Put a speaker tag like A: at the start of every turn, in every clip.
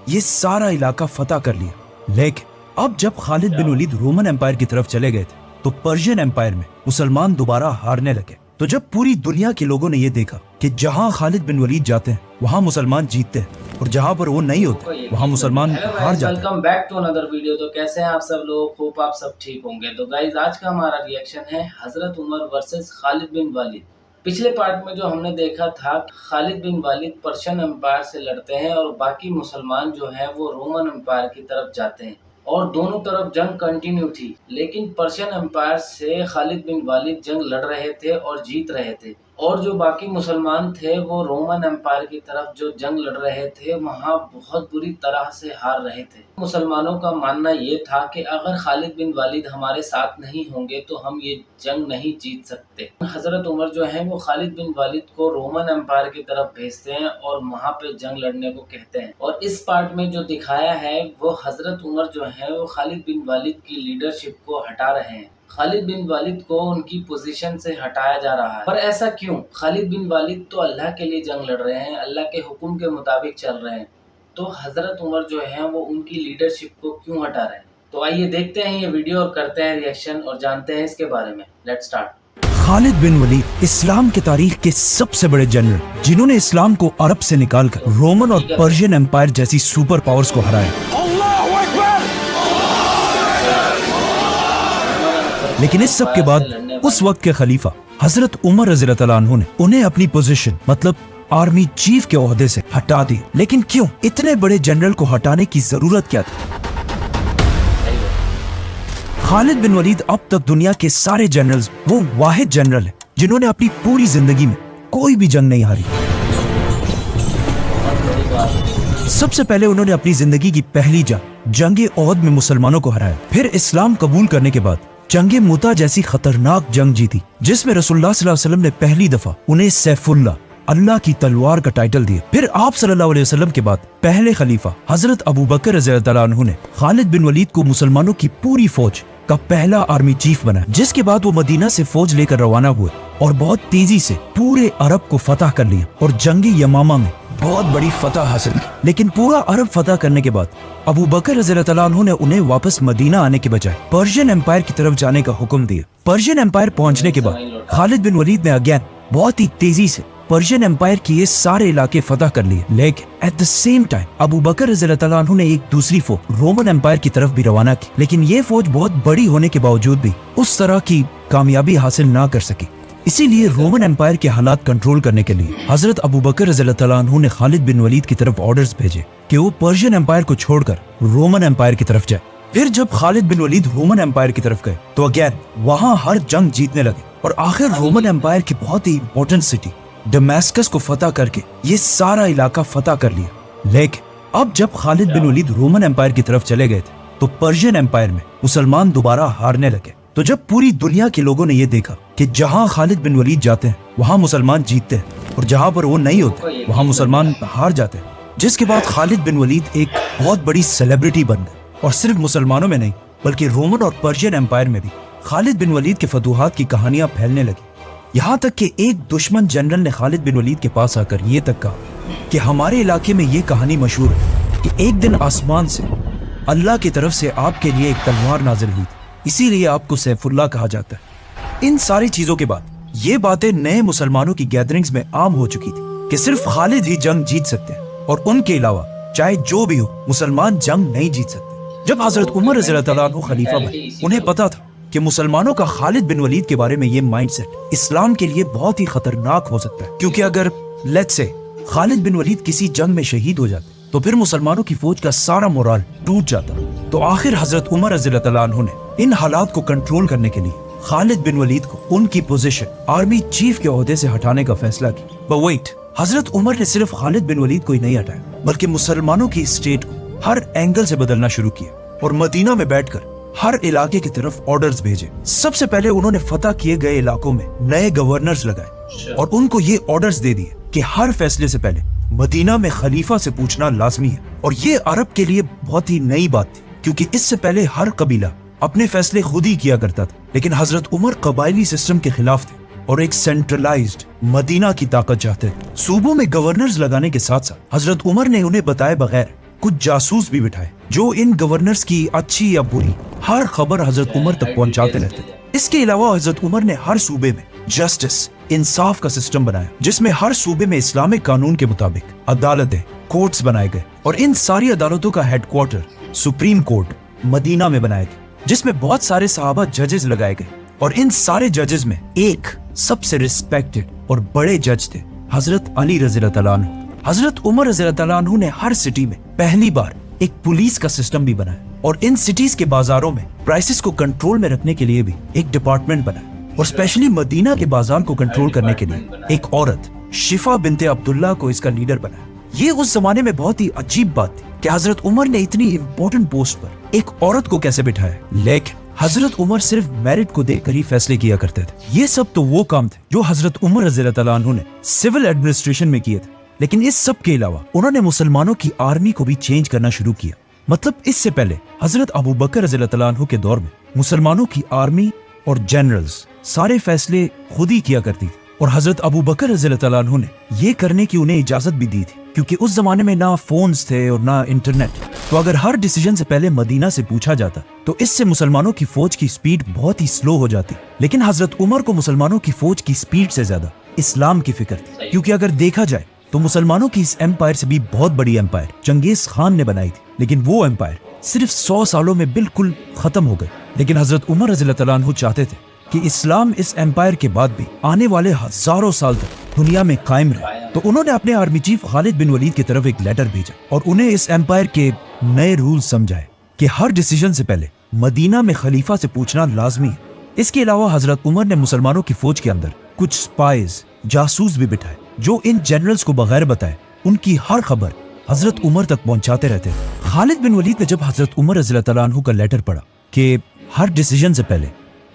A: ये सारा इलाका फतह कर लिया। लेकिन अब जब Khalid bin Waleed Roman empire की तरफ चले गए थे तो पर्शियन एम्पायर में मुसलमान दोबारा हारने लगे। तो जब पूरी दुनिया के लोगों ने ये देखा कि जहां खालिद बिन वलीद जाते हैं वहां मुसलमान जीतते हैं और जहां पर वो नहीं होते वहां मुसलमान हार जाते हैं।
B: Welcome back to another video. तो कैसे हैं आप सब लोग? होप आप सब ठीक होंगे। तो गाइज आज का हमारा रिएक्शन है हजरत उमर वर्सेस खालिद बिन वलीद। पिछले पार्ट में जो हमने देखा था Khalid bin Waleed Persian empire से लड़ते हैं और बाकी मुसलमान जो है वो रोमन एम्पायर की तरफ जाते हैं और दोनों तरफ जंग कंटिन्यू थी। लेकिन पर्शियन एम्पायर से खालिद बिन वलीद जंग लड़ रहे थे और जीत रहे थे और जो बाकी मुसलमान थे वो रोमन एम्पायर की तरफ जो जंग लड़ रहे थे वहाँ बहुत बुरी तरह से हार रहे थे। मुसलमानों का मानना ये था कि अगर खालिद बिन वलीद हमारे साथ नहीं होंगे तो हम ये जंग नहीं जीत सकते। हजरत उमर जो है वो खालिद बिन वलीद को रोमन एम्पायर की तरफ भेजते हैं और वहाँ पे जंग लड़ने को कहते हैं। और इस पार्ट में जो दिखाया है वो हजरत उमर जो है वो खालिद बिन वलीद की लीडरशिप को हटा रहे हैं। खालिद बिन वलीद को उनकी पोजीशन से हटाया जा रहा है। पर ऐसा क्यों? खालिद बिन वलीद तो अल्लाह के लिए जंग लड़ रहे हैं, अल्लाह के हुक्म के मुताबिक चल रहे हैं, तो हजरत उमर जो है वो उनकी लीडरशिप को क्यों हटा रहे हैं? तो आइए देखते हैं ये वीडियो और करते हैं रिएक्शन और जानते हैं इसके बारे में। Let's start.
A: Khalid bin Walid इस्लाम के तारीख के सबसे बड़े जनरल जिन्होंने इस्लाम को अरब से निकालकर रोमन और पर्शियन एम्पायर जैसी सुपर पावर्स को हराया। लेकिन इस सब के बाद उस वक्त के खलीफा हजरत उमर रज़ियल्लाहु अन्हु ने उन्हें अपनी पोजीशन मतलब आर्मी चीफ के ओहदे से हटा दी। लेकिन क्यों? इतने बड़े जनरल को हटाने की जरूरत क्या थी? खालिद बिन वलीद अब तक दुनिया के सारे जनरल्स वो वाहिद जनरल है जिन्होंने अपनी पूरी जिंदगी में कोई भी जंग नहीं हारी। सबसे पहले उन्होंने अपनी जिंदगी की पहली जंग ओहद में मुसलमानों को हराया। फिर इस्लाम कबूल करने के बाद जंगे मुता जैसी खतरनाक जंग जीती जिसमें रसूलुल्लाह सल्लल्लाहु अलैहि वसल्लम ने पहली दफा उन्हें सैफुल्लाह अल्लाह की तलवार का टाइटल दिया। फिर आप सल्लल्लाहु अलैहि वसल्लम के बाद पहले खलीफा हजरत अबू बकर रज़ियल्लाहु अन्हु ने खालिद बिन वलीद को मुसलमानों की पूरी फौज का पहला आर्मी चीफ बनाया, जिसके बाद वो मदीना से फौज लेकर रवाना हुए और बहुत तेजी से पूरे अरब को फतह कर लिया और जंगे यमामा में बहुत बड़ी फतह हासिल की। लेकिन पूरा अरब फतह करने के बाद अबू बकर रज़ियल्लाहु अन्हु ने उन्हें वापस मदीना आने के बजाय पर्शियन एम्पायर की तरफ जाने का हुक्म दिया। पर्शियन एम्पायर पहुंचने के बाद खालिद बिन वलीद ने अगेन बहुत ही तेजी से पर्शियन एम्पायर के ये सारे इलाके फतह कर लिए। लेकिन at the same time Abu Bakr रज़ियल्लाहु अन्हु ने एक दूसरी फौज रोमन एम्पायर की तरफ भी रवाना की। लेकिन ये फौज बहुत बड़ी होने के बावजूद भी उस तरह की कामयाबी हासिल ना कर सकी। इसीलिए रोमन एम्पायर के हालात कंट्रोल करने के लिए हजरत अबू बकर रज़ियल्लाहु अन्हु ने खालिद बिन वलीद की तरफ ऑर्डर्स भेजे कि वो पर्शियन एम्पायर को छोड़कर रोमन एम्पायर की तरफ जाए। फिर जब Khalid bin Waleed Roman empire की तरफ गए तो अगेन वहां हर जंग जीतने लगे और आखिर रोमन एम्पायर की बहुत ही इंपॉर्टेंट सिटी दमास्कस को फतह करके ये सारा इलाका फतह कर लिया। लेकिन अब जब Khalid bin Waleed Roman empire की तरफ चले गए थे तो पर्शियन एम्पायर में मुसलमान दोबारा हारने लगे। तो जब पूरी दुनिया के लोगों ने ये देखा कि जहां खालिद बिन वलीद जाते हैं वहां मुसलमान जीतते हैं और जहां पर वो नहीं होते वहां मुसलमान हार जाते हैं, जिसके बाद खालिद बिन वलीद एक बहुत बड़ी सेलिब्रिटी बन गए और सिर्फ मुसलमानों में नहीं बल्कि रोमन और पर्शियन एम्पायर में भी खालिद बिन वलीद के फतूहात की कहानियां फैलने लगी। यहाँ तक कि एक दुश्मन जनरल ने खालिद बिन वलीद के पास आकर ये तक कहा कि हमारे इलाके में ये कहानी मशहूर है कि एक दिन आसमान से अल्लाह की तरफ से आपके लिए एक तलवार नाजिल हुई थी, इसीलिए आपको सैफुल्लाह कहा जाता है। इन सारी चीजों के बाद ये बातें नए मुसलमानों की गैदरिंग्स में आम हो चुकी थी कि सिर्फ खालिद ही जंग जीत सकते हैं और उनके अलावा चाहे जो भी हो मुसलमान जंग नहीं जीत सकते। जब हजरत उमर रज़ियल्लाहु अन्हु खलीफा बने उन्हें पता था कि मुसलमानों का खालिद बिन वलीद के बारे में ये माइंडसेट इस्लाम के लिए बहुत ही खतरनाक हो सकता है, क्योंकि अगर let's say Khalid bin Waleed किसी जंग में शहीद हो जाते तो फिर मुसलमानों की फौज का सारा मोराल टूट जाता। तो आखिर हजरत उमर रज़ियल्लाहु अन्हु ने इन हालात को कंट्रोल करने के लिए खालिद बिन वलीद को उनकी पोजीशन आर्मी चीफ के ओहदे से हटाने का फैसला किया। बट वेट, हजरत उमर ने सिर्फ खालिद बिन वलीद को ही नहीं हटाया बल्कि मुसलमानों की स्टेट को हर एंगल से बदलना शुरू किया और मदीना में बैठकर हर इलाके की तरफ ऑर्डर्स भेजे। सबसे पहले उन्होंने फतह किए गए इलाकों में नए गवर्नर्स लगाए और उनको ये ऑर्डर्स दे दिए कि हर फैसले से पहले मदीना में खलीफा से पूछना लाजमी है। और ये अरब के लिए बहुत ही नई बात थी, क्योंकि इससे पहले हर कबीला अपने फैसले खुद ही किया करता था। लेकिन हजरत उमर कबायली सिस्टम के खिलाफ थे और एक सेंट्रलाइज्ड मदीना की ताकत चाहते थे। सूबों में गवर्नर्स लगाने के साथ साथ हजरत उमर ने उन्हें बताए बगैर कुछ जासूस भी बिठाए जो इन गवर्नर्स की अच्छी या बुरी हर खबर हजरत उमर तक पहुंचाते रहते थे। इसके अलावा हजरत उमर ने हर सूबे में जस्टिस इंसाफ का सिस्टम बनाया, जिसमें हर सूबे में इस्लामिक कानून के मुताबिक अदालतें कोर्ट्स बनाए गए और इन सारी अदालतों का हेडक्वार्टर सुप्रीम कोर्ट मदीना में बनाया गया, जिसमें बहुत सारे सहाबा जजेस लगाए गए और इन सारे जजेस में एक सबसे रिस्पेक्टेड और बड़े जज थे हजरत अली रज़ी अल्लाह तआला अन्हु। हजरत उमर रज़ी अल्लाह तआला अन्हु ने हर सिटी में पहली बार एक पुलिस का सिस्टम भी बनाया और इन सिटीज के बाजारों में प्राइसेस को कंट्रोल में रखने के लिए भी एक डिपार्टमेंट बनाया और स्पेशली मदीना के बाजार को कंट्रोल करने के लिए एक औरत शिफा बिनते अब्दुल्ला को इसका लीडर बनाया। ये उस जमाने में बहुत ही अजीब बात थी कि हजरत उमर ने इतनी इंपॉर्टेंट पोस्ट पर एक औरत को कैसे बिठाया, लेकिन हजरत उमर सिर्फ मेरिट को देखकर ही फैसले किया करते थे। ये सब तो वो काम थे जो हजरत उमर रज़ी अल्लाह तआला अन्हु ने सिविल एडमिनिस्ट्रेशन में किए थे, लेकिन इस सब के अलावा उन्होंने मुसलमानों की आर्मी को भी चेंज करना शुरू किया। मतलब इससे पहले हजरत अबू बकर रज़ी अल्लाह तआला अन्हु के दौर में मुसलमानों की आर्मी और जनरल्स सारे फैसले खुद ही किया करती थी और हजरत अबू बकर रज़ी अल्लाह तआला अन्हु ने ये करने की उन्हें इजाजत भी दी थी, क्योंकि उस जमाने में ना फोन्स थे और ना इंटरनेट। तो अगर हर डिसीजन से पहले मदीना से पूछा जाता तो इससे मुसलमानों की फौज की स्पीड बहुत ही स्लो हो जाती। लेकिन हजरत उमर को मुसलमानों की फौज की स्पीड से ज्यादा इस्लाम की फिक्र थी, क्योंकि अगर देखा जाए तो मुसलमानों की इस एम्पायर से भी बहुत बड़ी एम्पायर चंगेज खान ने बनाई थी, लेकिन वो एम्पायर सिर्फ 100 सालों में बिल्कुल खत्म हो गए। लेकिन हजरत उमर रज़ी अल्लाह तआला अन्हु चाहते थे कि इस्लाम इस एम्पायर के बाद भी आने वाले हजारों साल तक दुनिया में कायम रहे। तो उन्होंने अपने army chief Khalid bin Waleed की तरफ एक लेटर भेजा और उन्हें इस एम्पायर के नए रूल समझाए कि हर डिसीजन से पहले मदीना में खलीफा से पूछना लाजमी है। इसके अलावा हजरत उमर ने मुसलमानों की फौज के अंदर कुछ स्पाइज जासूस भी बिठाए जो इन जनरल्स को बगैर बताए उनकी हर खबर हजरत उमर तक पहुंचाते रहते थे। खालिद बिन वलीद ने जब हजरत उमर रज़ी अल्लाह तआला अन्हु का लेटर पढ़ा कि हर डिसीजन से पहले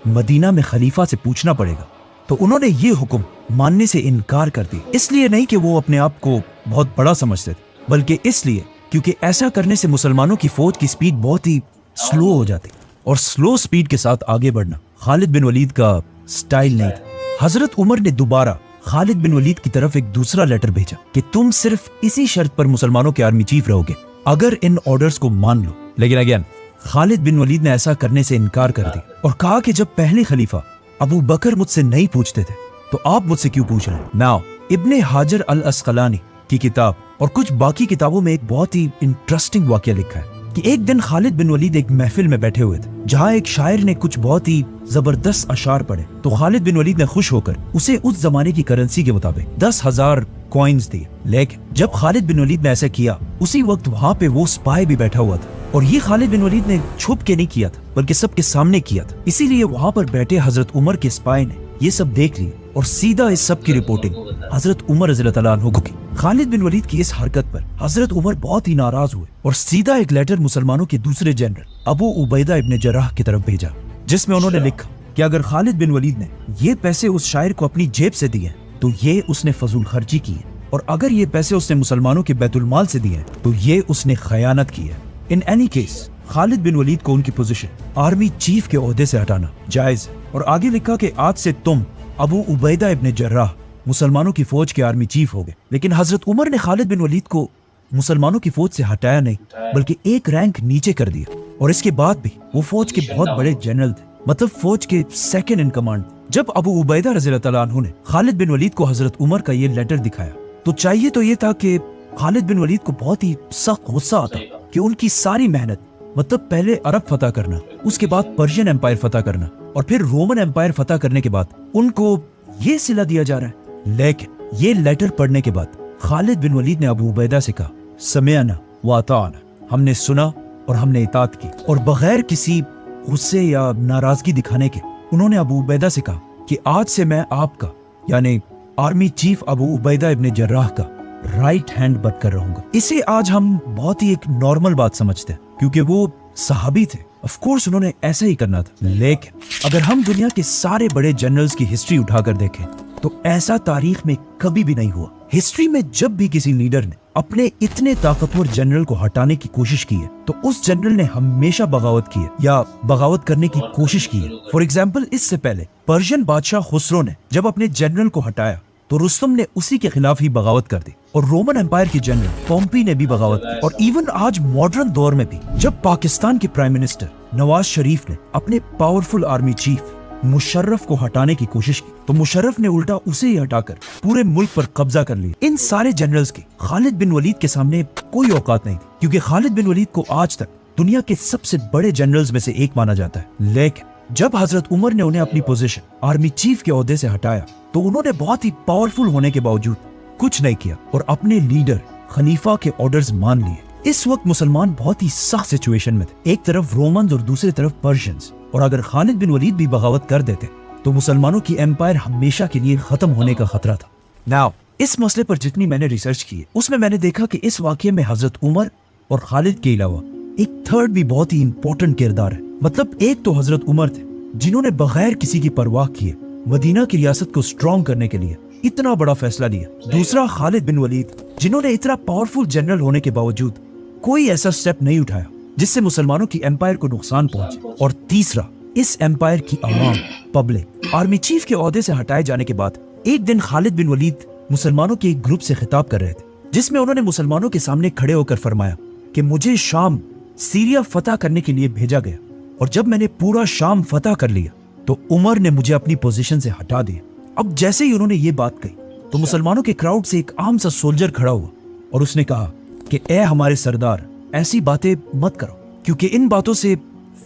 A: मदीना में खलीफा से पूछना पड़ेगा, तो उन्होंने ये हुक्म मानने से इनकार कर दिया। इसलिए नहीं कि वो अपने आप को बहुत बड़ा समझते थे, बल्कि इसलिए क्योंकि ऐसा करने से मुसलमानों की फौज की स्पीड बहुत ही स्लो हो जाती और स्लो स्पीड के साथ आगे बढ़ना खालिद बिन वलीद का स्टाइल नहीं था। हजरत उमर ने दोबारा खालिद बिन वलीद की तरफ एक दूसरा लेटर भेजा कि तुम सिर्फ इसी शर्त पर मुसलमानों के आर्मी चीफ रहोगे अगर इन ऑर्डर्स को मान लो। लेकिन अगेन खालिद बिन वलीद ने ऐसा करने से इनकार कर दिया और कहा कि जब पहले खलीफा अबू बकर मुझसे नहीं पूछते थे तो आप मुझसे क्यों पूछ रहे हैं। नाउ इब्ने हाजर अल अस्कलानी की किताब और कुछ बाकी किताबों में एक बहुत ही इंटरेस्टिंग वाकया लिखा है कि एक दिन खालिद बिन वलीद एक महफिल में बैठे हुए थे जहाँ एक शायर ने कुछ बहुत ही जबरदस्त अशार पढ़े। तो खालिद बिन वलीद ने खुश होकर उसे उस जमाने की करेंसी के मुताबिक 10,000 कॉइन्स दिए। लेकिन जब खालिद बिन वलीद ने ऐसा किया उसी वक्त वहाँ पे वो स्पाई भी बैठा हुआ था और ये खालिद बिन वलीद ने छुप के नहीं किया था बल्कि सबके सामने किया था। इसीलिए वहाँ पर बैठे हजरत उमर के स्पाई ने ये सब देख लिया और सीधा इस सब की रिपोर्टिंग हजरत उमर रज़ी अल्लाह तआला अन्हु को की। खालिद बिन वलीद की इस हरकत पर हजरत उमर बहुत ही नाराज हुए और सीधा एक लेटर मुसलमानों के दूसरे जनरल अबू उबैदा इब्ने जर्राह की तरफ भेजा, जिसमें उन्होंने लिखा कि अगर खालिद बिन वलीद ने ये पैसे उस शायर को अपनी जेब से दिए तो ये उसने फजूल खर्ची की है, और अगर ये पैसे उसने मुसलमानों के बैतुल माल से दिए तो ये उसने खयानत की है। In any case Khalid bin Waleed को उनकी पोजीशन आर्मी चीफ के ओहदे से हटाना जायज है। और आगे लिखा कि आज से तुम अबू उबैदा इब्ने जर्राह मुसलमानों की फौज के आर्मी चीफ हो गए। लेकिन हजरत उमर ने खालिद बिन वलीद को मुसलमानों की फौज से हटाया नहीं बल्कि एक रैंक नीचे कर दिया, और इसके बाद भी वो फौज के बहुत बड़े जनरल थे, मतलब फौज के सेकंड इन कमांड। जब अबू उबैदा रज़ी अल्लाह तआला अन्हु ने खालिद बिन वलीद को हजरत उमर का ये लेटर दिखाया तो चाहिए तो ये था कि खालिद बिन वलीद को बहुत ही सख्त गुस्सा आता कि उनकी सारी मेहनत, मतलब पहले अरब फतह करना, उसके बाद पर्शियन एम्पायर फतह करना और फिर रोमन एम्पायर फतह करने के बाद उनको ये सिला दिया जा रहा है। लेकिन ये लेटर पढ़ने के बाद खालिद बिन वलीद ने अबू उबैदा से कहा, समिअना व अताअना, हमने सुना और हमने इताअत की। और बगैर किसी गुस्से या नाराजगी दिखाने के उन्होंने अबू उबैदा से कहा कि आज से मैं आपका यानी आर्मी चीफ अबू उबैदा इब्ने जर्राह का राइट हैंड बनकर रहूंगा। इसे आज हम बहुत ही एक नॉर्मल बात समझते हैं क्योंकि वो सहाबी थे, ऑफ कोर्स उन्होंने ऐसा ही करना था। लेकिन अगर हम दुनिया के सारे बड़े जनरल्स की हिस्ट्री उठाकर देखें तो ऐसा तारीख में कभी भी नहीं हुआ। हिस्ट्री में जब भी किसी लीडर ने अपने इतने ताकतवर जनरल को हटाने की कोशिश की है तो उस जनरल ने हमेशा बगावत की है या बगावत करने की कोशिश की है। फॉर एग्जाम्पल, इससे पहले पर्शियन बादशाह खुसरो ने जब अपने जनरल को हटाया तो रुस्तम ने उसी के खिलाफ ही बगावत कर दी। और रोमन एम्पायर के जनरल पॉम्पी ने भी बगावत की। और इवन आज मॉडर्न दौर में भी जब पाकिस्तान के प्राइम मिनिस्टर नवाज शरीफ ने अपने पावरफुल आर्मी चीफ मुशर्रफ को हटाने की कोशिश की, तो मुशर्रफ ने उल्टा उसे ही हटाकर पूरे मुल्क पर कब्जा कर लिया। इन सारे जनरल्स की खालिद बिन वलीद के सामने कोई औकात नहीं थी, क्योंकि खालिद बिन वलीद को आज तक दुनिया के सबसे बड़े जनरल्स में से एक माना जाता है। लेकिन जब हजरत उमर ने उन्हें अपनी पोजीशन आर्मी चीफ के ओहदे से हटाया, तो उन्होंने बहुत ही पावरफुल होने के बावजूद कुछ नहीं किया और अपने लीडर खलीफा के ऑर्डर्स मान लिए। इस वक्त मुसलमान बहुत ही सख्त सिचुएशन में थे, एक तरफ रोमन्स और दूसरी तरफ पर्शियंस, और अगर खालिद बिन वलीद भी बगावत कर देते तो मुसलमानों की एम्पायर हमेशा के लिए खत्म होने का खतरा था। नाउ इस मसले पर जितनी मैंने रिसर्च की, उसमें मैंने देखा कि इस वाकये में हजरत उमर और खालिद के अलावा एक थर्ड भी बहुत ही इंपॉर्टेंट किरदार है। मतलब एक तो हजरत उमर थे जिन्होंने बगैर किसी की परवाह किए मदीना की रियासत को स्ट्रॉन्ग करने के लिए इतना बड़ा फैसला लिया। दूसरा खालिद बिन वलीद, जिन्होंने इतना पावरफुल जनरल होने के बावजूद कोई ऐसा स्टेप नहीं उठाया जिससे मुसलमानों की एम्पायर को नुकसान पहुंचे। और तीसरा, इस एम्पायर की आवाम पब्लिक आर्मी चीफ के ओहदे से हटाए जाने के बाद एक दिन खालिद बिन वलीद मुसलमानों के एक ग्रुप से खिताब कर रहे थे, जिसमें उन्होंने मुसलमानों के सामने खड़े होकर फरमाया कि मुझे शाम सीरिया फतह करने के लिए भेजा गया, और जब मैंने पूरा शाम फतह कर लिया तो उमर ने मुझे अपनी पोजीशन से हटा दिया। अब जैसे ही उन्होंने ये बात कही तो मुसलमानों के क्राउड से एक आम सा सोल्जर खड़ा हुआ और उसने कहा कि ए हमारे सरदार, ऐसी बातें मत करो, क्योंकि इन बातों से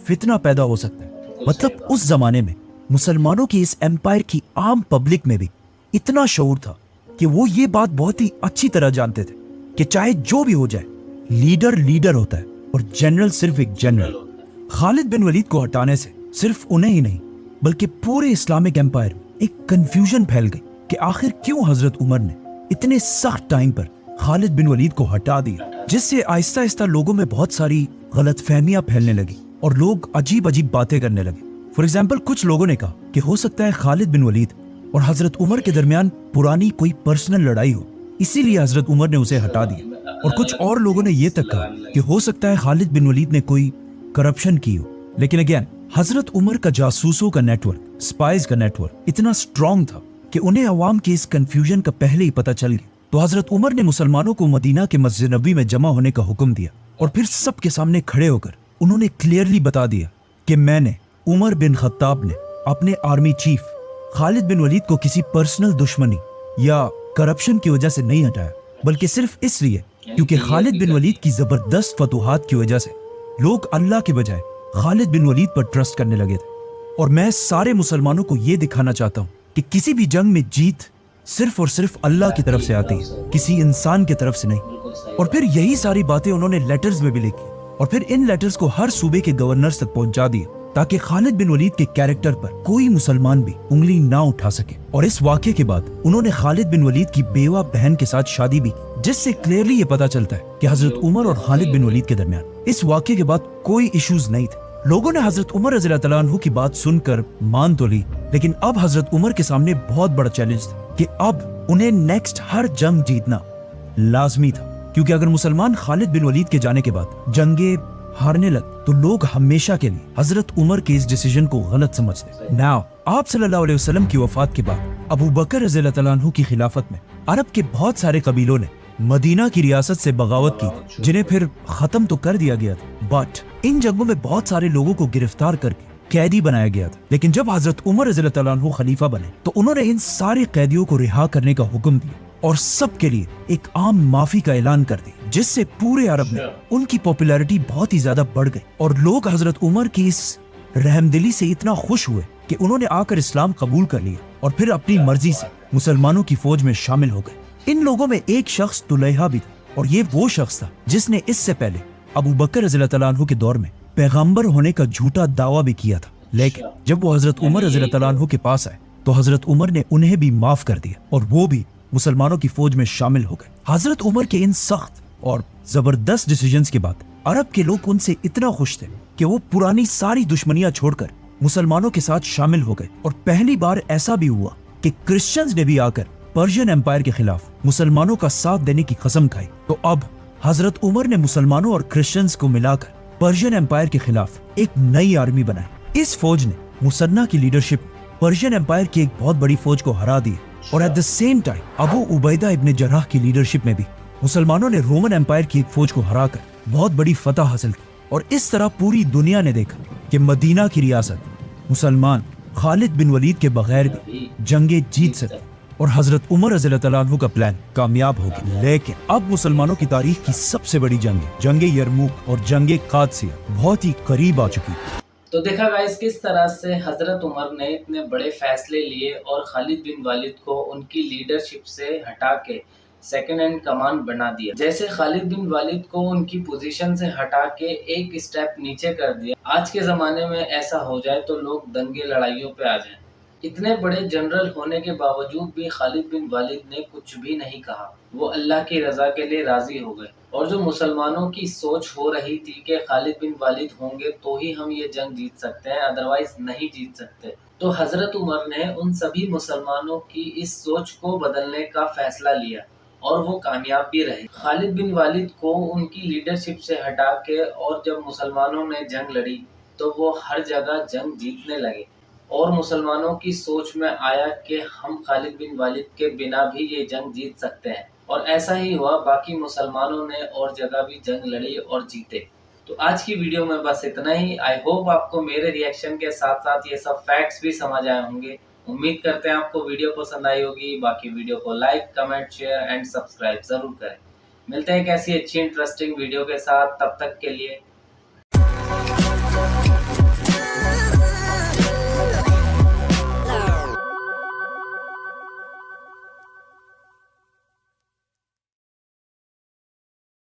A: फितना पैदा हो सकता है। मतलब उस जमाने में मुसलमानों की इस एम्पायर की आम पब्लिक में भी इतना शऊर था कि वो ये बात बहुत ही अच्छी तरह जानते थे कि चाहे जो भी हो जाए, लीडर लीडर होता है और जनरल सिर्फ एक जनरल। खालिद बिन वलीद को हटाने से सिर्फ उन्हें ही नहीं बल्कि पूरे इस्लामिक एम्पायर में एक कंफ्यूजन फैल गई कि आखिर क्यों हजरत उमर ने इतने सख्त टाइम पर खालिद बिन वलीद को हटा दिया, जिससे आहिस्ता आहिस्ता लोगों में बहुत सारी गलतफहमियां फैलने लगी और लोग अजीब अजीब बातें करने लगे। फॉर एग्जाम्पल, कुछ लोगों ने कहा कि हो सकता है खालिद बिन वलीद और हजरत उमर के दरमियान पुरानी कोई पर्सनल लड़ाई हो, इसीलिए हजरत उमर ने उसे हटा दिया। और कुछ और लोगों ने यह तक कहा कि हो सकता है खालिद बिन वलीद ने कोई करप्शन की हो। लेकिन अगेन, हजरत उमर का जासूसों का नेटवर्क, स्पाइस का नेटवर्क इतना स्ट्रॉन्ग था कि उन्हें अवाम के इस कंफ्यूजन का पहले ही पता चल गया। तो हजरत उमर ने मुसलमानों को मदीना के मस्जिद नबी में जमा होने का हुक्म दिया और फिर सबके सामने खड़े होकर उन्होंने क्लियरली बता दिया कि मैंने, उमर बिन खत्ताब ने, अपने army chief Khalid bin Waleed को किसी पर्सनल दुश्मनी या करप्शन की वजह से नहीं हटाया, बल्कि सिर्फ इसलिए क्योंकि खालिद बिन वलीद की जबरदस्त फतूहात की वजह से लोग अल्लाह के बजाय खालिद बिन वलीद पर ट्रस्ट करने लगे थे। और मैं सारे मुसलमानों को ये दिखाना चाहता हूँ कि किसी भी जंग में जीत सिर्फ और सिर्फ अल्लाह की तरफ से आती है, किसी इंसान की तरफ से नहीं। और फिर यही सारी बातें उन्होंने लेटर्स में भी लिखी और फिर इन लेटर्स को हर सूबे के गवर्नर्स तक पहुंचा दिया, ताकि खालिद बिन वलीद के कैरेक्टर पर कोई मुसलमान भी उंगली ना उठा सके। और इस वाक़े के बाद उन्होंने खालिद बिन वलीद की बेवा बहन के साथ शादी भी की, जिससे क्लियरली ये पता चलता है कि हजरत उमर और खालिद बिन वलीद के दरमियान इस वाक़े के बाद कोई इश्यूज नहीं थे। लोगों ने हजरत उमर रज़ियल्लाहु तआला अन्हु की बात सुनकर मान तो ली, लेकिन अब हजरत उमर के सामने बहुत बड़ा चैलेंज था कि अब उन्हें नेक्स्ट हर जंग जीतना लाजमी था, क्योंकि अगर मुसलमान खालिद बिन वलीद के जाने के बाद जंगे हारने लगे तो लोग हमेशा के लिए हजरत उमर के इस डिसीजन को गलत समझते। नाउ आप सल्लल्लाहु अलैहि वसल्लम की वफात के बाद अबू बकर रज़ियल्लाहु तआला अन्हु की खिलाफत में अरब के बहुत सारे कबीलों ने मदीना की रियासत से बगावत की, जिन्हें फिर खत्म तो कर दिया गया था, बट इन जंगों में बहुत सारे लोगों को गिरफ्तार करके कैदी बनाया गया था। लेकिन जब हजरत उमर रज़ियल्लाहु तआला अन्हु खलीफा बने तो उन्होंने इन सारे कैदियों को रिहा करने का हुक्म दिया और सबके लिए एक आम माफी का ऐलान कर दिया, जिससे पूरे अरब में उनकी पॉपुलैरिटी बहुत ही ज्यादा बढ़ गई और लोग हजरत उमर की इस रहमदिली से इतना खुश हुए कि उन्होंने आकर इस्लाम कबूल कर लिया और फिर अपनी मर्जी से मुसलमानों की फौज में शामिल हो गए। इन लोगों में एक शख्स तुलैहा भी था, और ये वो शख्स था जिसने इससे पहले अबू बकर रज़ियल्लाहु तआला अन्हु के दौर में पैगंबर होने का झूठा दावा भी किया था। लेकिन जब वो हजरत उमर रज़ियल्लाहु तआला अन्हु के पास आए तो हजरत उमर ने उन्हें भी माफ कर दिया और वो भी मुसलमानों की फौज में शामिल हो गए। हजरत उमर के इन सख्त और जबरदस्त डिसीजंस के बाद अरब के लोग उनसे इतना खुश थे कि वो पुरानी सारी दुश्मनियां छोड़कर मुसलमानों के साथ शामिल हो गए। और पहली बार ऐसा भी हुआ कि क्रिश्चियंस ने भी आकर पर्शियन एम्पायर के खिलाफ मुसलमानों का साथ देने की कसम खाई। तो अब हजरत उमर ने मुसलमानों और क्रिश्चियंस को मिलाकर पर्शियन एम्पायर के खिलाफ एक नई आर्मी बनाई। इस फौज ने मुसन्ना की लीडरशिप पर्शियन एम्पायर की एक बहुत बड़ी फौज को हरा दी और eight the same time Abu Ubaida इब्न जर्राह की लीडरशिप में भी मुसलमानों ने रोमन एम्पायर की एक फौज को हराकर बहुत बड़ी फतह हासिल की। और इस तरह पूरी दुनिया ने देखा कि मदीना की रियासत मुसलमान खालिद बिन वलीद के बगैर भी जंगे जीत सके और हजरत उमर रज़ियल्लाहु तआला अन्हु का प्लान कामयाब हो गया। लेकिन अब मुसलमानों की तारीख की सबसे बड़ी जंगे यरमुक और जंगे कादसिया बहुत ही करीब आ चुकी।
B: तो देखा गाइस किस तरह से हजरत उमर ने इतने बड़े फैसले लिए और खालिद बिन वालिद को उनकी लीडरशिप से हटा के सेकेंड हैंड कमान बना दिया। जैसे खालिद बिन वालिद को उनकी पोजीशन से हटा के एक स्टेप नीचे कर दिया। आज के ज़माने में ऐसा हो जाए तो लोग दंगे लड़ाइयों पे आ जाएं। इतने बड़े जनरल होने के बावजूद भी खालिद बिन वालिद ने कुछ भी नहीं कहा। वो अल्लाह की रज़ा के लिए राज़ी हो गए। और जो मुसलमानों की सोच हो रही थी कि खालिद बिन वालिद होंगे तो ही हम ये जंग जीत सकते हैं, अदरवाइज नहीं जीत सकते, तो हज़रत उमर ने उन सभी मुसलमानों की इस सोच को बदलने का फैसला लिया और वो कामयाब भी रहे। खालिद बिन वालिद को उनकी लीडरशिप से हटा के और जब मुसलमानों ने जंग लड़ी तो वो हर जगह जंग जीतने लगे और मुसलमानों की सोच में आया कि हम खालिद बिन वालिद के बिना भी ये जंग जीत सकते हैं। और ऐसा ही हुआ, बाकी मुसलमानों ने और जगह भी जंग लड़ी और जीते। तो आज की वीडियो में बस इतना ही। आई होप आपको मेरे रिएक्शन के साथ साथ ये सब फैक्ट्स भी समझ आए होंगे। उम्मीद करते हैं आपको वीडियो पसंद आई होगी। बाकी वीडियो को like, comment, share and subscribe जरूर करें। मिलते हैं एक ऐसी अच्छी इंटरेस्टिंग वीडियो के साथ, तब तक के लिए